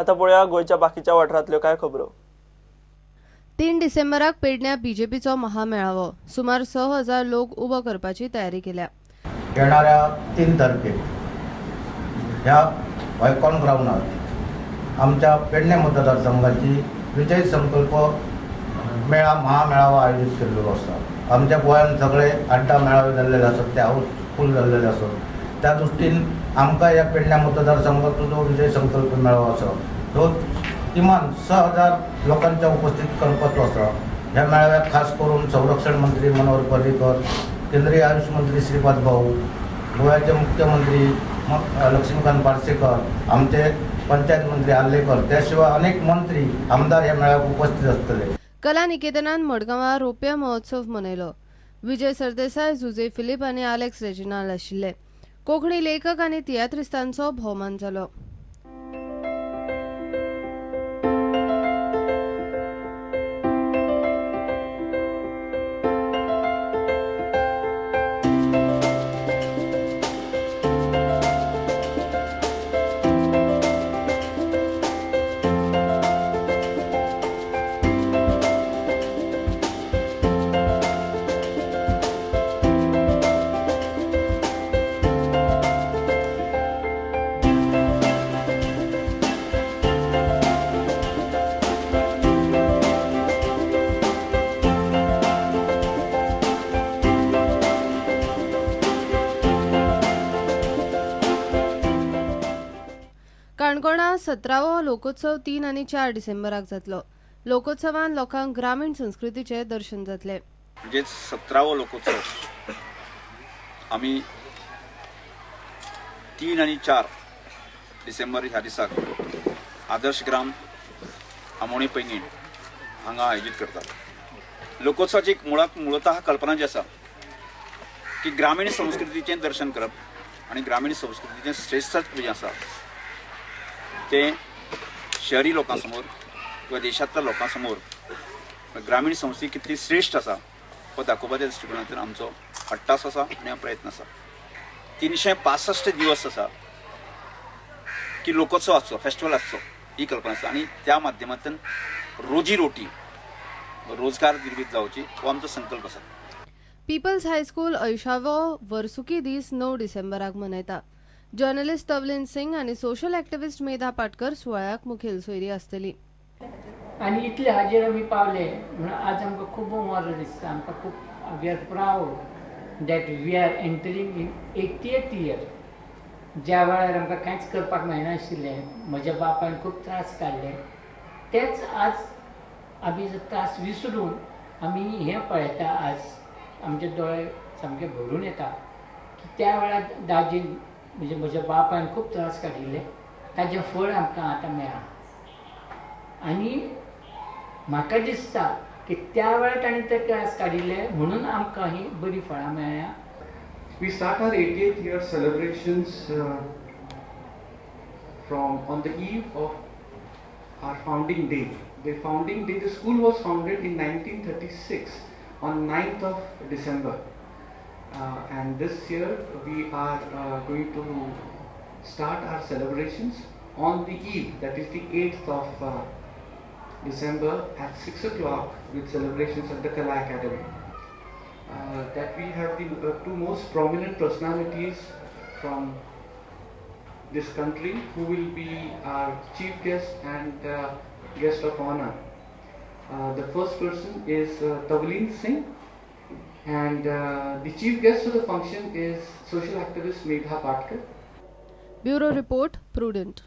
आता पळोवया गोंयच्या बाकीच्या वाठारांतल्यो कांय खबरो। 3 डिसेंबराक पेडण्यां बीजेपीचो महामेळावो। सुमार 6,000 लोक उबो करपाची तयारी केल्या। येणाऱ्या 3 तारखेक ह्या वायकॉन ग्राउंडार आमच्या पेडणे मतदारसंघाची विजय संकल्प महामेळावा आयोजित केल्लो आसा। आमच्या गोंयांत सगळे अड्डा मेळावे जाल्लेले आसात, ते हाऊसफुल जाल्लेले आसात। त्या दृश्टीन आमकां ह्या पेडणे मतदारसंघाचो जो विजय संकल्प मेळावो आसा तो किमान 6,000 लोकांच्या उपस्थित करपाचो आसा। ह्या मेळाव्याक खास करून संरक्षण मंत्री मनोहर पर्रीकर, केंद्रीय आयुष मंत्री श्रीपाद भाऊ, गोव्याचे मुख्यमंत्री लक्ष्मीकांत पार्सेकर, आमचे पंचायत मंत्री आल्लेकर, त्याशिवाय अनेक मंत्री आमदार ह्या मेळाव्याक उपस्थित असतले। कला निकेतनान मडगांवां रौप्य महोत्सव मनयलो। विजय सरदेसाय, जुजे फिलीप आनी आलेक्स रेजिनाल्ड आशिल्ले। कोंकणी लेखक आनी तियात्रिस्तांचो भोवमान जालो। काणकोणा 17वो लोकोत्सव 3 आनी 4 डिसेंबराक जातलो। लोकोत्सवान लोकांक ग्रामीण संस्कृतीचे दर्शन जातले। म्हणजे 17वो लोकोत्सव आम्ही 3 आणि 4 डिसेंबर ह्या दिसाक आदर्श ग्राम आमोणे पैंगीण हांगा आयोजित करतात। लोकोत्सवाची मूळतः कल्पना जी आसा की ग्रामीण संस्कृतीचे दर्शन करप आणि ग्रामीण संस्कृतीचे श्रेष्ठत्व जे आसा ते शहरी लोकांसमोर किंवा देशातल्या लोकांसमोर ग्रामीण संस्कृती कितली श्रेष्ठ आसा हो दाखोवपाच्या दृश्टिकोनांतल्यान आमचो हट्टास आसा आनी प्रयत्न आसा। 365 दिवस आसा की लोकोत्सव आसचो, फेस्टिवल आसचो, ही कल्पना आसा आनी त्या माध्यमांतल्यान रोजी रोटी रोजगार निर्मित जावची हो आमचो संकल्प आसा। पीपल्स हायस्कूल 80वो वर्सुकी दीस 9 डिसेंबराक मनयता। जर्नलिस्ट तवलीन सिंग आनी सोशल एक्टिविस्ट मेधा पाटकर सुवाळ्याक मुखेल सोयरी आसतली। आनी इतले हाजेर आमी पावले म्हणून आज आमकां खूब मोर दिसता। आमकां खूब we are proud that we are entering in 80th year. ज्या वेळार आमकां कांयच करपाक मेळनाशिल्लें, म्हज्या बापायन खूब त्रास काडले, तेच आज आमी त्रास विसरून आमी हें पळयता। आज आमचे दोळे सामके भरून येता की त्या वेळार दाजीन म्हणजे म्हज्या बापायन खूब त्रास काडिल्ले, ताजें फळ आमकां आतां मेळ्ळा। आनी म्हाका दिसता की त्या वेळार ताणें ते त्रास काडिल्ले म्हणून आमकां ही बरी फळां मेळ्ळ्या। We start our 80th year celebrations from on the eve of our founding day. The founding day, the school was founded in 1936 on 9th of December. And this year we are going to start our celebrations on the eve, that is the 8th of December at 6 o'clock with celebrations at the Kala Academy. That we have the two most prominent personalities from this country who will be our chief guest and guest of honor. The first person is Tavleen Singh, and the chief guest of the function is social activist Megha Patkar. Bureau report prudent.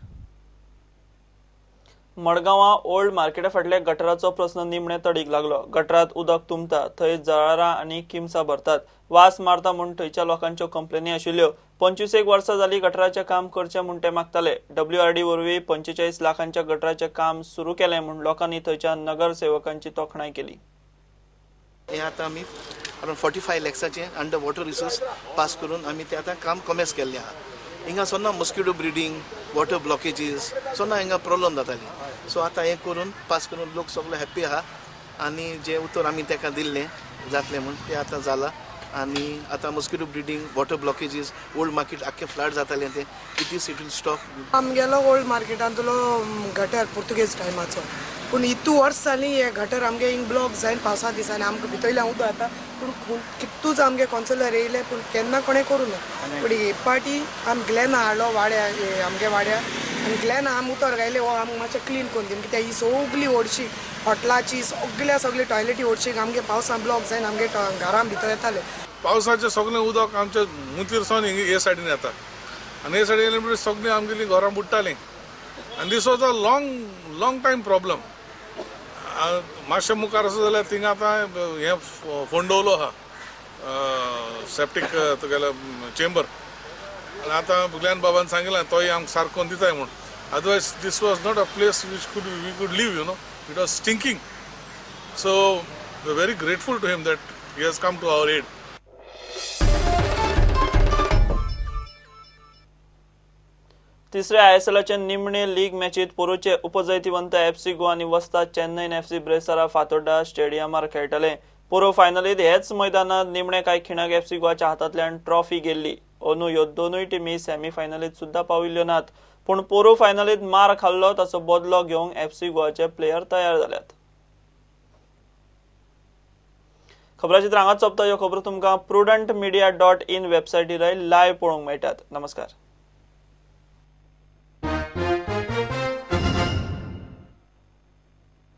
मडगांवां old Marketa फाटल्या गटराचो प्रस्न निमणे तडीक लागलो। गटरात उदक तुंबता, थंय जळारां आनी किमसां भरतात, वास मारता म्हूण थंयच्या लोकांच्यो कंप्लेनी आशिल्ल्यो। 25 वर्सां जालीं गटराचें काम करचें म्हूण ते मागताले। WRD वरवीं 45 लाखांच्या गटराचें काम सुरू केलें म्हूण लोकांनी थंयच्या नगरसेवकांची तोखणाय केली। हे आतां आमी अरावंड 45 लॅक्साचें अंडर वॉटर रिसोर्स पास करून आमी तें आतां काम कमेस केल्लें आहा। हिंगा सोन्ना मॉस्किटो ब्रिडींग, वॉटर ब्लॉकेजीस सोन्ना हिंगा प्रॉब्लम जाताली। सो आतां हें करून पास करून लोक सगळे हॅप्पी आहा आनी जें उतर आमी ताका दिल्लें जातलें म्हूण तें आतां जालां आणि आता mosquito breeding water blockages old market आख्खे फ्लड जाताले ते इट विल स्टॉप आमगेलो ओल्ड मार्केटांतलो गटर पुर्तुगेज टायमाचो पूण इतू वर्स जाली हे गटर आमगे हिंग ब्लॉक जायन पावसा दिसांनी आमकां भितरल्यान उदक येता पूण कितूच आमगे कॉन्सलर येयले पूण केन्ना कोणें करूं ना पूण हे पाटी आमी ग्लेना हाडलो वाड्या आमगे वाड्या आनी ग्लेना आमी उतर गायले हो आमकां मातशें क्लीन करून दी कित्याक ही सगळी ओडशी हॉटलाची सगळी टॉयलेटी ओडशी आमगे पावसान ब्लॉक जायन आमगे घरां भितर येताले पावसाचें सगळें उदक आमच्या मुतीरसावन हे सायडीन येता आनी हे सायडीन येयले म्हणटकीर सगळीं आमगेलीं घरां बुडटालीं आनी this was a long time problem मातशें मुखार आसा जाल्यार थिंगा आतां हें फोंडोवलो आहा सेप्टीक तुगेलो चेंबर आनी आतां बुगल्यान बाबान सांगिल्लें तोय आमकां सारको करून दिताय म्हूण otherwise this was not a place we could live you know it was stinking so we are very grateful to him that he has come to our aid. तिसऱ्या आयएसएलचे निमणे लीग मॅचीत पोरूचे उपजैतिवंत एफसी गोवा आनी वस्ताद चेन्नईन एफसी ब्रेसारा फातोड्डा स्टेडियमार खेळटले. पोरो फायनलीत हेच मैदानात निमणे कांय खिणाक एफसी गोवाच्या हातांतल्यान ट्रॉफी गेल्ली. अंदू ह्यो दोनूय टीमी सेमी फायनलीत सुद्धा पाविल्ल्यो नात पूण पोरो फायनलीत मार खाल्लो ताचो बदलो घेवंक एफसी गोवाचे प्लेयर तयार जाल्यात. खबरांची हांगाच सोंपता. ह्यो खबरो तुमकां prudentmedia.in वेबसायटीर लायव्ह पळोवंक मेळटात. नमस्कार.